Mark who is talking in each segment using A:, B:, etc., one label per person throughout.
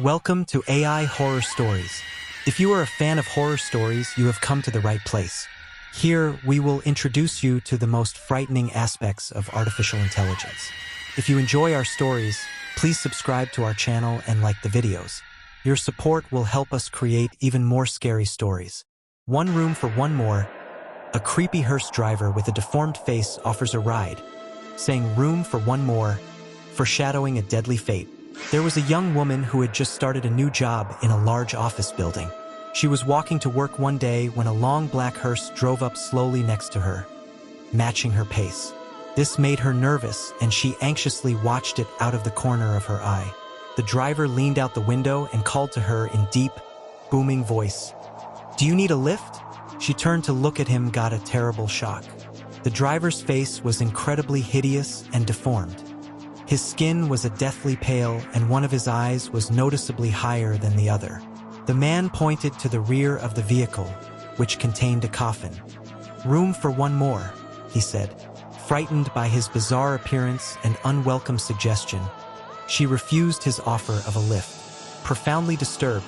A: Welcome to AI Horror Stories. If you are a fan of horror stories, you have come to the right place. Here, we will introduce you to the most frightening aspects of artificial intelligence. If you enjoy our stories, please subscribe to our channel and like the videos. Your support will help us create even more scary stories. One room for one more. A creepy hearse driver with a deformed face offers a ride, saying room for one more, foreshadowing a deadly fate. There was a young woman who had just started a new job in a large office building. She was walking to work one day when a long black hearse drove up slowly next to her, matching her pace. This made her nervous, and she anxiously watched it out of the corner of her eye. The driver leaned out the window and called to her in deep, booming voice. "Do you need a lift?" She turned to look at him, got a terrible shock. The driver's face was incredibly hideous and deformed. His skin was a deathly pale, and one of his eyes was noticeably higher than the other. The man pointed to the rear of the vehicle, which contained a coffin. "Room for one more," he said. Frightened by his bizarre appearance and unwelcome suggestion, she refused his offer of a lift. Profoundly disturbed,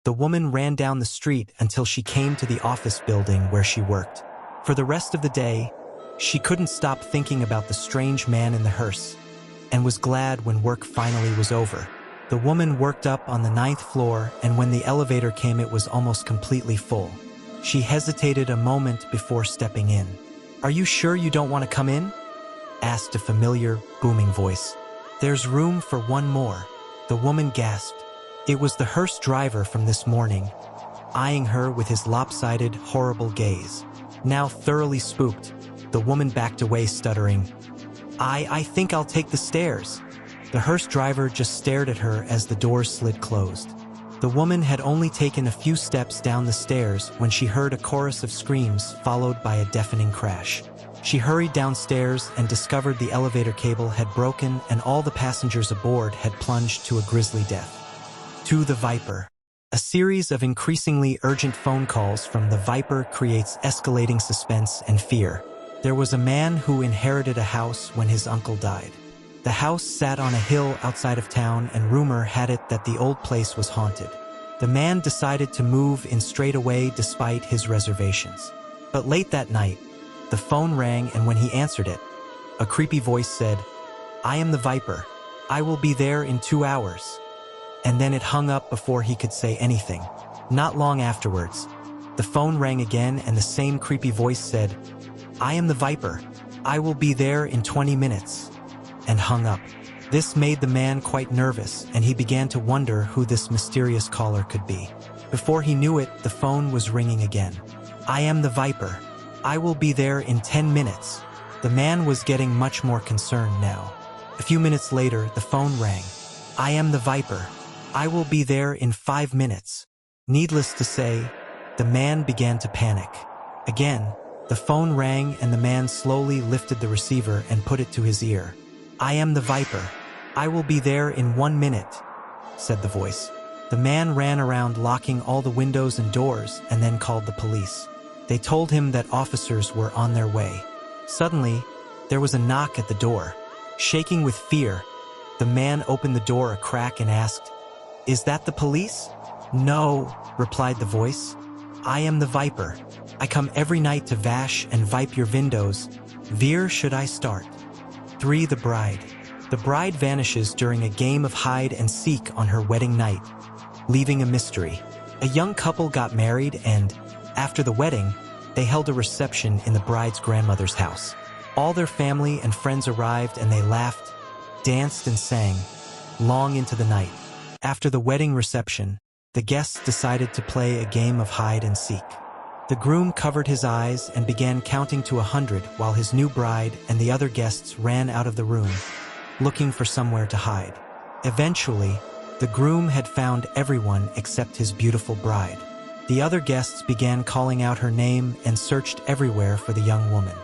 A: the woman ran down the street until she came to the office building where she worked. For the rest of the day, she couldn't stop thinking about the strange man in the hearse, and was glad when work finally was over. The woman worked up on the 9th floor, and when the elevator came, it was almost completely full. She hesitated a moment before stepping in. "Are you sure you don't want to come in?" asked a familiar, booming voice. "There's room for one more," the woman gasped. It was the hearse driver from this morning, eyeing her with his lopsided, horrible gaze. Now thoroughly spooked, the woman backed away, stuttering, I think I'll take the stairs." The hearse driver just stared at her as the doors slid closed. The woman had only taken a few steps down the stairs when she heard a chorus of screams followed by a deafening crash. She hurried downstairs and discovered the elevator cable had broken and all the passengers aboard had plunged to a grisly death. To the Viper. A series of increasingly urgent phone calls from the Viper creates escalating suspense and fear. There was a man who inherited a house when his uncle died. The house sat on a hill outside of town, and rumor had it that the old place was haunted. The man decided to move in straight away despite his reservations. But late that night, the phone rang, and when he answered it, a creepy voice said, "I am the Viper. I will be there in 2 hours." And then it hung up before he could say anything. Not long afterwards, the phone rang again, and the same creepy voice said, "I am the Viper. I will be there in 20 minutes, and hung up. This made the man quite nervous, and he began to wonder who this mysterious caller could be. Before he knew it, the phone was ringing again. "I am the Viper. I will be there in 10 minutes. The man was getting much more concerned now. A few minutes later, the phone rang. "I am the Viper. I will be there in 5 minutes. Needless to say, the man began to panic. Again, the phone rang, and the man slowly lifted the receiver and put it to his ear. "I am the Viper. I will be there in 1 minute," said the voice. The man ran around locking all the windows and doors and then called the police. They told him that officers were on their way. Suddenly, there was a knock at the door. Shaking with fear, the man opened the door a crack and asked, "Is that the police?" "No," replied the voice. "I am the Viper. I come every night to vash and vipe your windows. Where should I start?" 3. The Bride. The bride vanishes during a game of hide and seek on her wedding night, leaving a mystery. A young couple got married, and, after the wedding, they held a reception in the bride's grandmother's house. All their family and friends arrived, and they laughed, danced, and sang long into the night. After the wedding reception, the guests decided to play a game of hide and seek. The groom covered his eyes and began counting to 100 while his new bride and the other guests ran out of the room, looking for somewhere to hide. Eventually, the groom had found everyone except his beautiful bride. The other guests began calling out her name and searched everywhere for the young woman.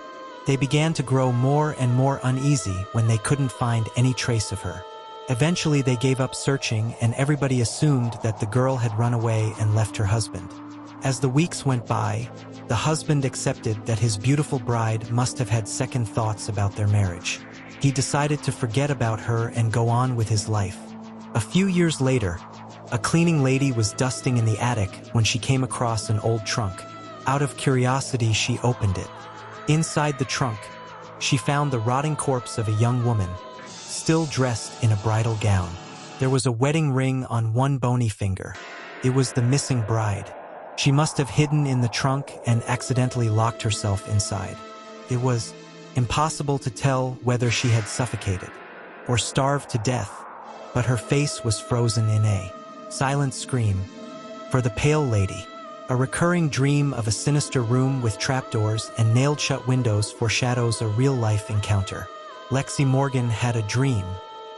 A: They began to grow more and more uneasy when they couldn't find any trace of her. Eventually, they gave up searching, and everybody assumed that the girl had run away and left her husband. As the weeks went by, the husband accepted that his beautiful bride must have had second thoughts about their marriage. He decided to forget about her and go on with his life. A few years later, A cleaning lady was dusting in the attic when she came across an old trunk. Out of curiosity, she opened it. Inside the trunk, she found the rotting corpse of a young woman, still dressed in a bridal gown. There was a wedding ring on one bony finger. It was the missing bride. She must have hidden in the trunk and accidentally locked herself inside. It was impossible to tell whether she had suffocated or starved to death, but her face was frozen in a silent scream. For the pale lady, a recurring dream of a sinister room with trapdoors and nailed-shut windows foreshadows a real-life encounter. Lexi Morgan had a dream.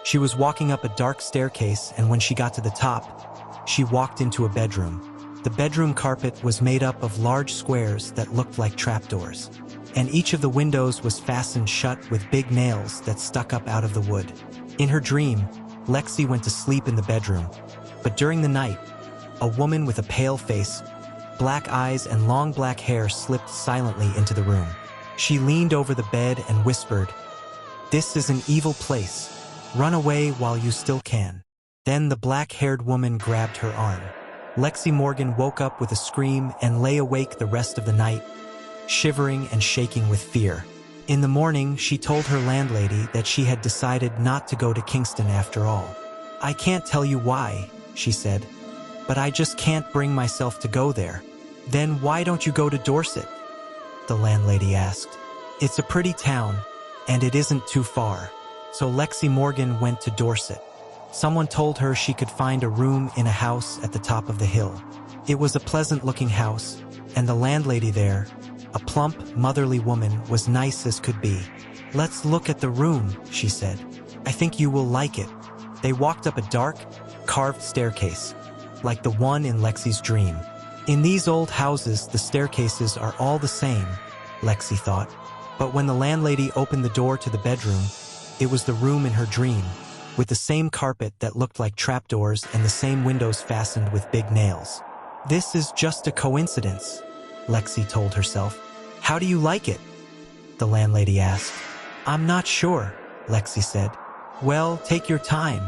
A: She was walking up a dark staircase, and when she got to the top, she walked into a bedroom. The bedroom carpet was made up of large squares that looked like trapdoors, and each of the windows was fastened shut with big nails that stuck up out of the wood. In her dream, Lexi went to sleep in the bedroom, but during the night, a woman with a pale face, black eyes, and long black hair slipped silently into the room. She leaned over the bed and whispered, "This is an evil place. Run away while you still can." Then the black-haired woman grabbed her arm. Lexi Morgan woke up with a scream and lay awake the rest of the night, shivering and shaking with fear. In the morning, she told her landlady that she had decided not to go to Kingston after all. "I can't tell you why," she said, "but I just can't bring myself to go there." "Then why don't you go to Dorset?" the landlady asked. "It's a pretty town, and it isn't too far." So Lexi Morgan went to Dorset. Someone told her she could find a room in a house at the top of the hill. It was a pleasant-looking house, and the landlady there, a plump, motherly woman, was nice as could be. "Let's look at the room," she said. "I think you will like it." They walked up a dark, carved staircase, like the one in Lexi's dream. In these old houses, the staircases are all the same, Lexi thought. But when the landlady opened the door to the bedroom, it was the room in her dream, with the same carpet that looked like trapdoors and the same windows fastened with big nails. "This is just a coincidence," Lexi told herself. "How do you like it?" the landlady asked. "I'm not sure," Lexi said. "Well, take your time,"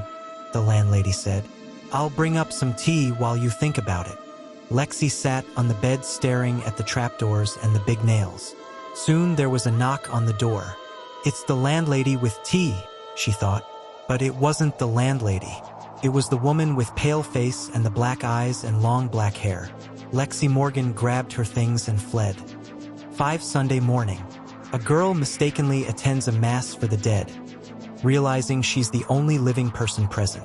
A: the landlady said. "I'll bring up some tea while you think about it." Lexi sat on the bed staring at the trapdoors and the big nails. Soon there was a knock on the door. "It's the landlady with tea," she thought. But it wasn't the landlady. It was the woman with pale face and the black eyes and long black hair. Lexi Morgan grabbed her things and fled. 5 Sunday morning. A girl mistakenly attends a mass for the dead, realizing she's the only living person present.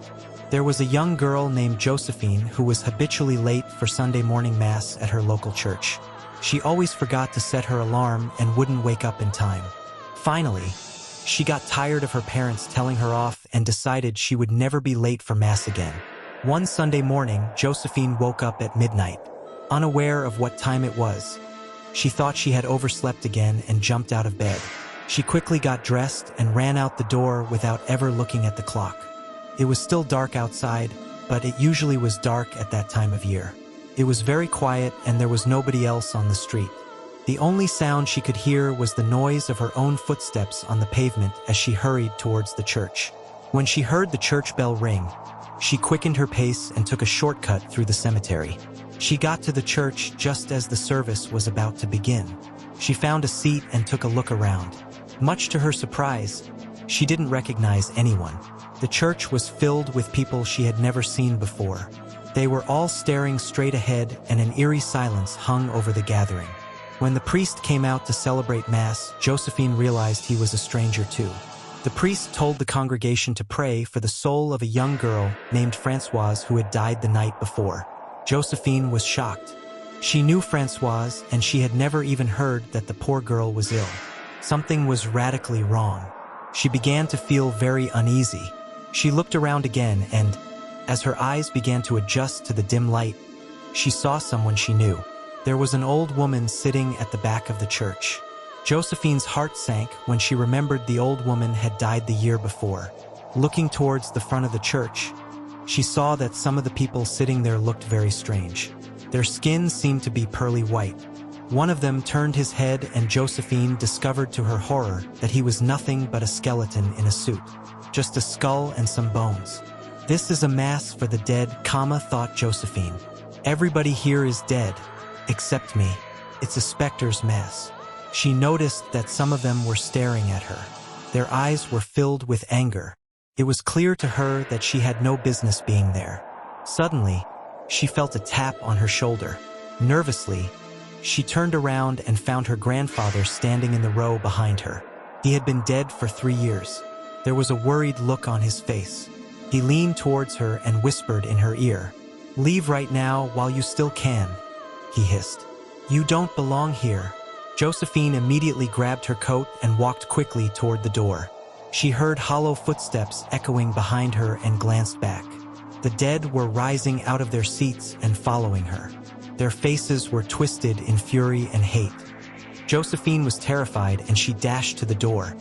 A: There was a young girl named Josephine who was habitually late for Sunday morning mass at her local church. She always forgot to set her alarm and wouldn't wake up in time. Finally, she got tired of her parents telling her off and decided she would never be late for mass again. One Sunday morning, Josephine woke up at midnight, unaware of what time it was. She thought she had overslept again and jumped out of bed. She quickly got dressed and ran out the door without ever looking at the clock. It was still dark outside, but it usually was dark at that time of year. It was very quiet and there was nobody else on the street. The only sound she could hear was the noise of her own footsteps on the pavement as she hurried towards the church. When she heard the church bell ring, she quickened her pace and took a shortcut through the cemetery. She got to the church just as the service was about to begin. She found a seat and took a look around. Much to her surprise, she didn't recognize anyone. The church was filled with people she had never seen before. They were all staring straight ahead, and an eerie silence hung over the gathering. When the priest came out to celebrate Mass, Josephine realized he was a stranger too. The priest told the congregation to pray for the soul of a young girl named Françoise who had died the night before. Josephine was shocked. She knew Françoise, and she had never even heard that the poor girl was ill. Something was radically wrong. She began to feel very uneasy. She looked around again, and as her eyes began to adjust to the dim light, she saw someone she knew. There was an old woman sitting at the back of the church. Josephine's heart sank when she remembered the old woman had died the year before. Looking towards the front of the church, she saw that some of the people sitting there looked very strange. Their skin seemed to be pearly white. One of them turned his head, and Josephine discovered to her horror that he was nothing but a skeleton in a suit. Just a skull and some bones. This is a mass for the dead, thought Josephine. Everybody here is dead, except me. It's a specter's mass. She noticed that some of them were staring at her. Their eyes were filled with anger. It was clear to her that she had no business being there. Suddenly, she felt a tap on her shoulder. Nervously, she turned around and found her grandfather standing in the row behind her. He had been dead for 3 years. There was a worried look on his face. He leaned towards her and whispered in her ear. "Leave right now while you still can," he hissed. "You don't belong here." Josephine immediately grabbed her coat and walked quickly toward the door. She heard hollow footsteps echoing behind her and glanced back. The dead were rising out of their seats and following her. Their faces were twisted in fury and hate. Josephine was terrified and she dashed to the door,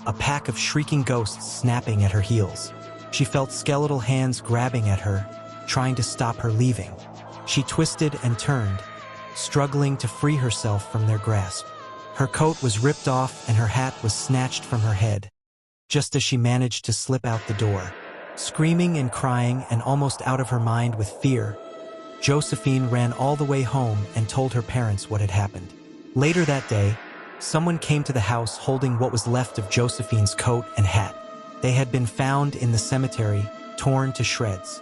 A: a pack of shrieking ghosts snapping at her heels. She felt skeletal hands grabbing at her, trying to stop her leaving. She twisted and turned, struggling to free herself from their grasp. Her coat was ripped off and her hat was snatched from her head, just as she managed to slip out the door. Screaming and crying and almost out of her mind with fear, Josephine ran all the way home and told her parents what had happened. Later that day, someone came to the house holding what was left of Josephine's coat and hat. They had been found in the cemetery, torn to shreds.